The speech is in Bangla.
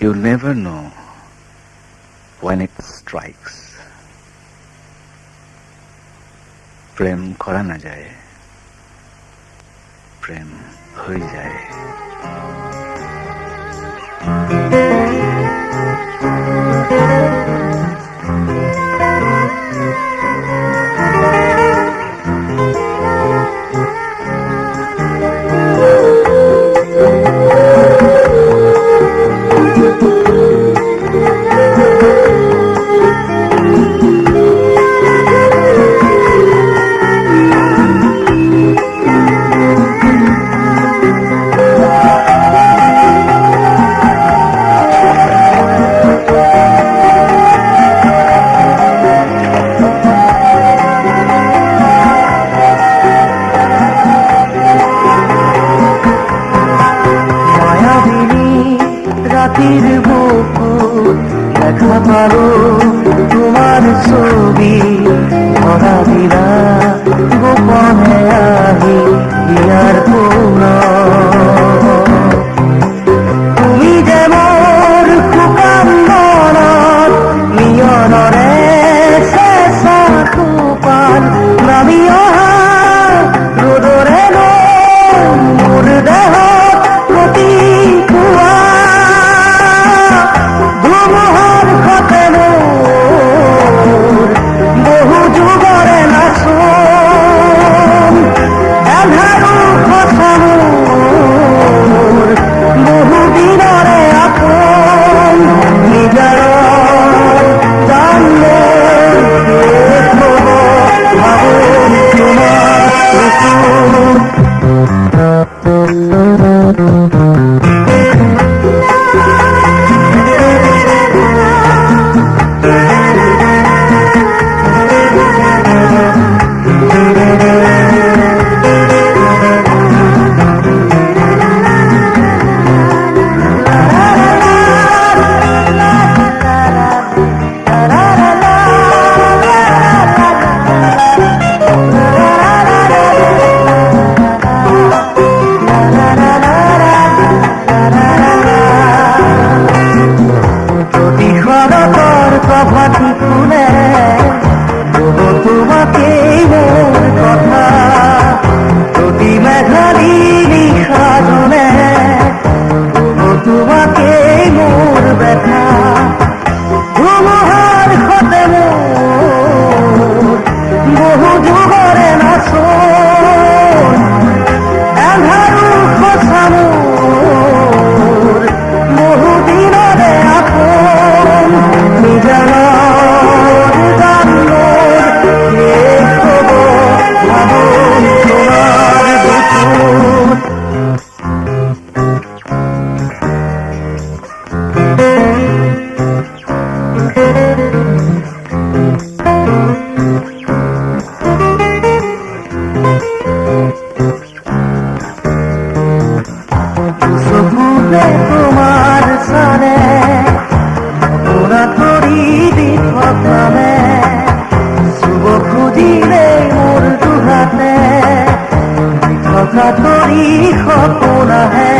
You never know when it strikes. প্রেম করা না যায়, প্রেম হয়ে যায়। রাতের বুকুর দেখা পারো তোমার ছবি ধরা দিলা গোপনে আহি ইয়ার পুরা তুমি যে মোর শুকান মনত মিয়নৰে চেঁচা সোপান নামি অহা ৰ'দৰে মোৰ দেহত প্ৰতিপুৱা ধুমুহাৰ সতে মোৰ বহু যুগৰে নাচোন এন্ধাৰো সঁচা মোৰ বহু দিনৰে আপোন নিজৰ জানে শেষ হ'ব ভাবোঁ প্রভাতী ফুলে তোমাকেই মোর কথা প্রতি মেঘারি নিশা জলে তোমাকেই মোর ব্যথা ধুমুহার সতে মোর বহু যুগরে নাচোন এন্ধাৰো সঁচা মোৰ বহু দিনৰে আপোন নিজৰ তোমার সারে ওরা তরি দিথকামে শুভ খুঁজিলে মোর দুহাতে দিথকা তরি সপোন আহে